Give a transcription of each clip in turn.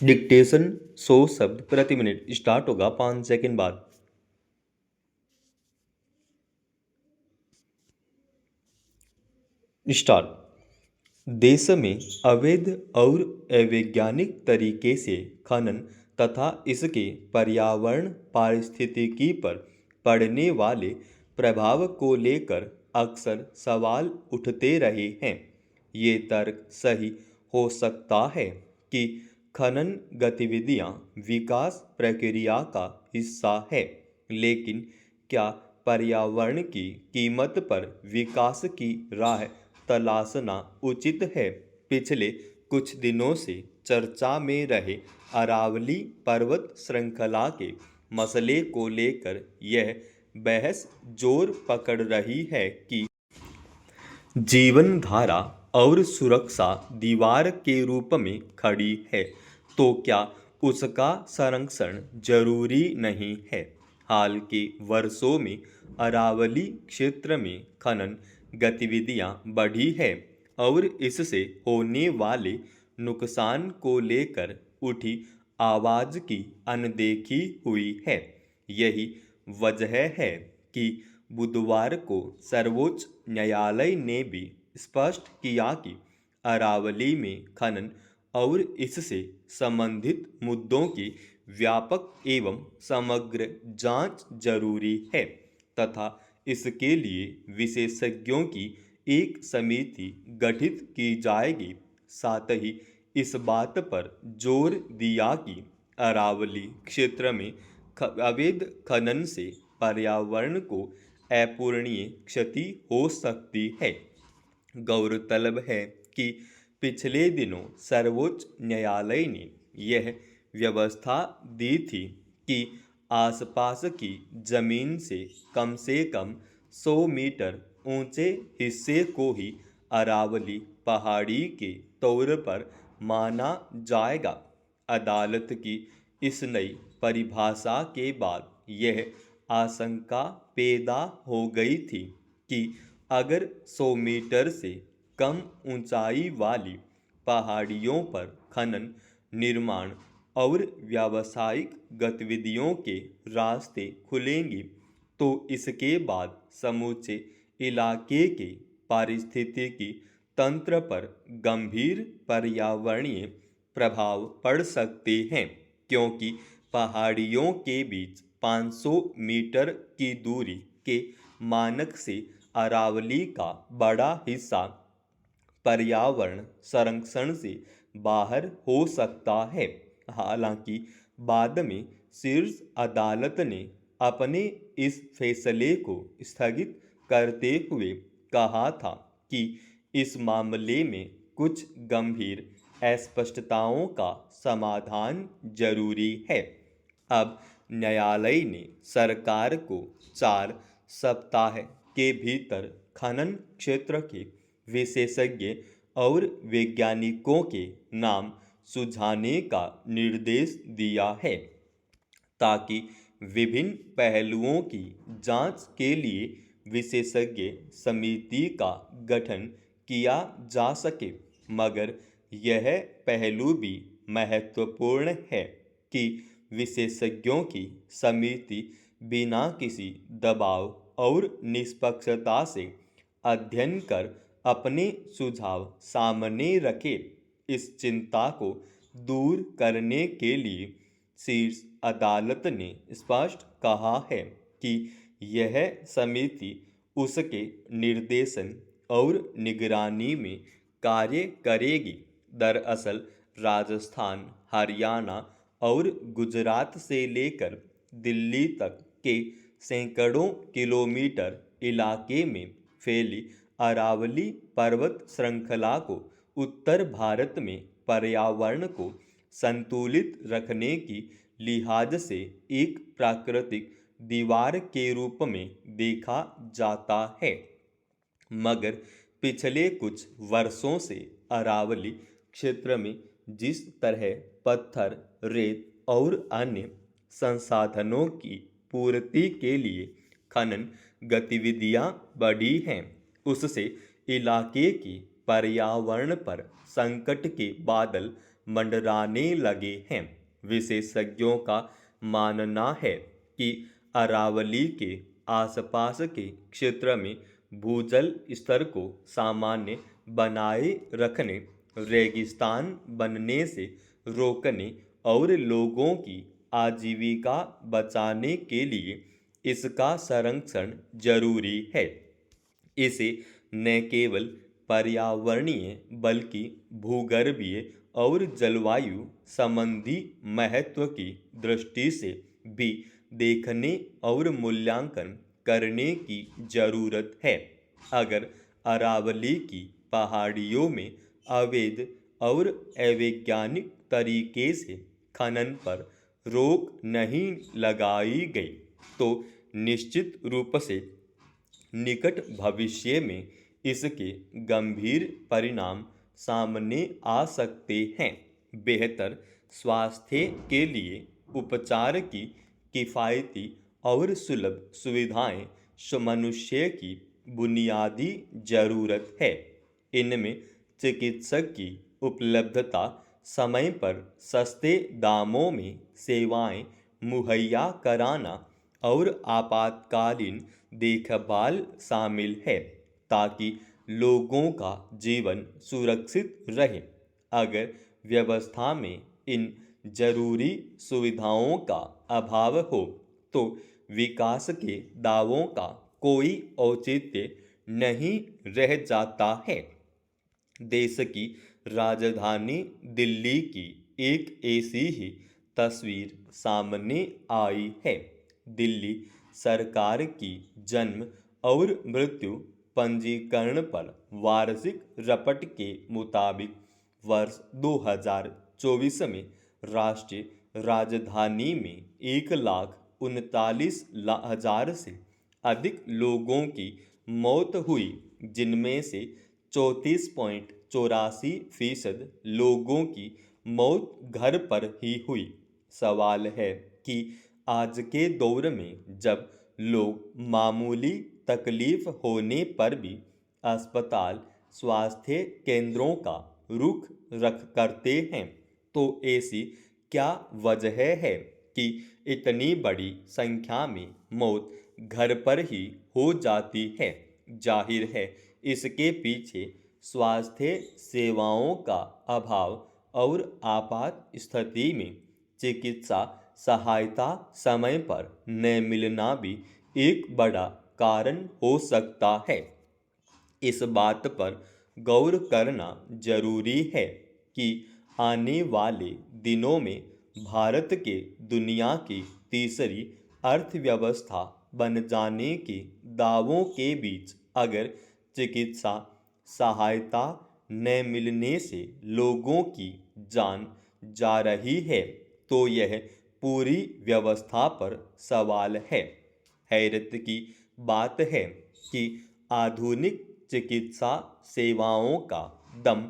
Dictation 100 शब्द प्रति minute start होगा 5 सेकंड बाद। स्टार्ट। देश में अवैध और अवैज्ञानिक तरीके से खनन तथा इसके पर्यावरण पारिस्थितिकी पर पड़ने वाले प्रभाव को लेकर अक्सर सवाल उठते रहे हैं। ये तर्क सही हो सकता है कि खनन गतिविधियां विकास प्रक्रिया का हिस्सा है, लेकिन क्या पर्यावरण की कीमत पर विकास की राह तलाशना उचित है? पिछले कुछ दिनों से चर्चा में रहे अरावली पर्वत श्रृंखला के मसले को लेकर यह बहस जोर पकड़ रही है कि जीवन धारा और सुरक्षा दीवार के रूप में खड़ी है, तो क्या उसका संरक्षण जरूरी नहीं है? हाल के वर्षों में अरावली क्षेत्र में खनन गतिविधियां बढ़ी है और इससे होने वाले नुकसान को लेकर उठी आवाज की अनदेखी हुई है। यही वजह है कि बुधवार को सर्वोच्च न्यायालय ने भी स्पष्ट किया कि अरावली में खनन और इससे संबंधित मुद्दों की व्यापक एवं समग्र जांच जरूरी है तथा इसके लिए विशेषज्ञों की एक समिति गठित की जाएगी। साथ ही इस बात पर जोर दिया कि अरावली क्षेत्र में अवैध खनन से पर्यावरण को अपूरणीय क्षति हो सकती है। गौरतलब है कि पिछले दिनों सर्वोच्च न्यायालय ने यह व्यवस्था दी थी कि आसपास की जमीन से कम 100 मीटर ऊंचे हिस्से को ही अरावली पहाड़ी के तौर पर माना जाएगा। अदालत की इस नई परिभाषा के बाद यह आशंका पैदा हो गई थी कि अगर 100 मीटर से कम ऊंचाई वाली पहाड़ियों पर खनन, निर्माण और व्यावसायिक गतिविधियों के रास्ते खुलेंगे, तो इसके बाद समूचे इलाके के पारिस्थितिकी तंत्र पर गंभीर पर्यावरणीय प्रभाव पड़ सकते हैं, क्योंकि पहाड़ियों के बीच 500 मीटर की दूरी के मानक से अरावली का बड़ा हिस्सा पर्यावरण संरक्षण से बाहर हो सकता है। हालांकि बाद में शीर्ष अदालत ने अपने इस फैसले को स्थगित करते हुए कहा था कि इस मामले में कुछ गंभीर अस्पष्टताओं का समाधान जरूरी है। अब न्यायालय ने सरकार को 4 सप्ताह के भीतर खनन क्षेत्र के विशेषज्ञ और वैज्ञानिकों के नाम सुझाने का निर्देश दिया है, ताकि विभिन्न पहलुओं की जांच के लिए विशेषज्ञ समिति का गठन किया जा सके। मगर यह पहलू भी महत्वपूर्ण है कि विशेषज्ञों की समिति बिना किसी दबाव और निष्पक्षता से अध्ययन कर अपने सुझाव सामने रखे। इस चिंता को दूर करने के लिए शीर्ष अदालत ने स्पष्ट कहा है कि यह समिति उसके निर्देशन और निगरानी में कार्य करेगी। दरअसल राजस्थान, हरियाणा और गुजरात से लेकर दिल्ली तक के सैकड़ों किलोमीटर इलाके में फैली अरावली पर्वत श्रृंखला को उत्तर भारत में पर्यावरण को संतुलित रखने की लिहाज से एक प्राकृतिक दीवार के रूप में देखा जाता है। मगर पिछले कुछ वर्षों से अरावली क्षेत्र में जिस तरह पत्थर, रेत और अन्य संसाधनों की पूर्ति के लिए खनन गतिविधियां बढ़ी हैं, उससे इलाके की पर्यावरण पर संकट के बादल मंडराने लगे हैं। विशेषज्ञों का मानना है कि अरावली के आसपास के क्षेत्र में भूजल स्तर को सामान्य बनाए रखने, रेगिस्तान बनने से रोकने और लोगों की आजीविका बचाने के लिए इसका संरक्षण जरूरी है। इसे न केवल पर्यावरणीय बल्कि भूगर्भीय और जलवायु संबंधी महत्व की दृष्टि से भी देखने और मूल्यांकन करने की जरूरत है। अगर अरावली की पहाड़ियों में अवैध और अवैज्ञानिक तरीके से खनन पर रोक नहीं लगाई गई तो निश्चित रूप से निकट भविष्य में इसके गंभीर परिणाम सामने आ सकते हैं। बेहतर स्वास्थ्य के लिए उपचार की किफ़ायती और सुलभ सुविधाएं मनुष्य की बुनियादी ज़रूरत है। इनमें चिकित्सक की उपलब्धता, समय पर सस्ते दामों में सेवाएं मुहैया कराना और आपातकालीन देखभाल शामिल है ताकि लोगों का जीवन सुरक्षित रहे। अगर व्यवस्था में इन जरूरी सुविधाओं का अभाव हो तो विकास के दावों का कोई औचित्य नहीं रह जाता है। देश की राजधानी दिल्ली की एक ऐसी ही तस्वीर सामने आई है। दिल्ली सरकार की जन्म और मृत्यु पंजीकरण पर वार्षिक रिपोर्ट के मुताबिक वर्ष 2024 में राष्ट्रीय राजधानी में 1,39,000 से अधिक लोगों की मौत हुई, जिनमें से 34.84% लोगों की मौत घर पर ही हुई। सवाल है कि आज के दौर में जब लोग मामूली तकलीफ होने पर भी अस्पताल, स्वास्थ्य केंद्रों का रुख करते हैं, तो ऐसी क्या वजह है कि इतनी बड़ी संख्या में मौत घर पर ही हो जाती है? जाहिर है इसके पीछे स्वास्थ्य सेवाओं का अभाव और आपात स्थिति में चिकित्सा सहायता समय पर न मिलना भी एक बड़ा कारण हो सकता है। इस बात पर गौर करना जरूरी है कि आने वाले दिनों में भारत के दुनिया की तीसरी अर्थव्यवस्था बन जाने के दावों के बीच अगर चिकित्सा सहायता न मिलने से लोगों की जान जा रही है तो यह पूरी व्यवस्था पर सवाल है। हैरत की बात है कि आधुनिक चिकित्सा सेवाओं का दम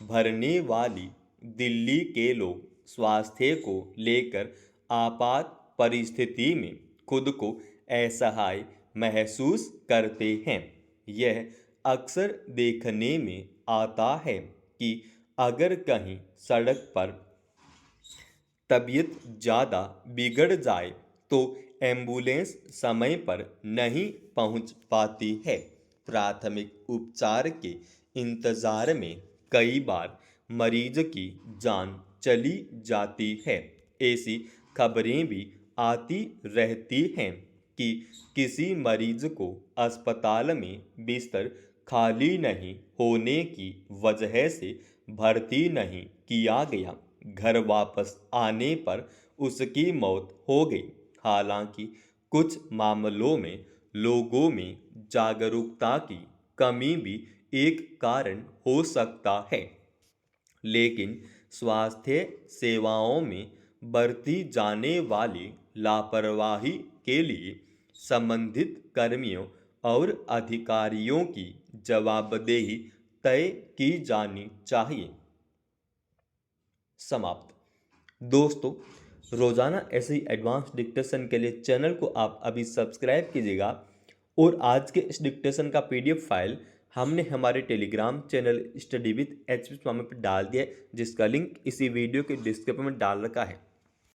भरने वाली दिल्ली के लोग स्वास्थ्य को लेकर आपात परिस्थिति में खुद को असहाय महसूस करते हैं। यह अक्सर देखने में आता है कि अगर कहीं सड़क पर तबीयत ज़्यादा बिगड़ जाए तो एम्बुलेंस समय पर नहीं पहुंच पाती है। प्राथमिक उपचार के इंतज़ार में कई बार मरीज की जान चली जाती है। ऐसी खबरें भी आती रहती हैं कि किसी मरीज को अस्पताल में बिस्तर खाली नहीं होने की वजह से भर्ती नहीं किया गया, घर वापस आने पर उसकी मौत हो गई। हालांकि कुछ मामलों में लोगों में जागरूकता की कमी भी एक कारण हो सकता है, लेकिन स्वास्थ्य सेवाओं में बरती जाने वाली लापरवाही के लिए संबंधित कर्मियों और अधिकारियों की जवाबदेही तय की जानी चाहिए। समाप्त। दोस्तों, रोज़ाना ऐसे ही एडवांस डिक्टेशन के लिए चैनल को आप अभी सब्सक्राइब कीजिएगा और आज के इस डिक्टेशन का PDF फाइल हमने हमारे Telegram channel study with H P Swami पर डाल दिया है, जिसका लिंक इसी वीडियो के डिस्क्रिप्शन में डाल रखा है।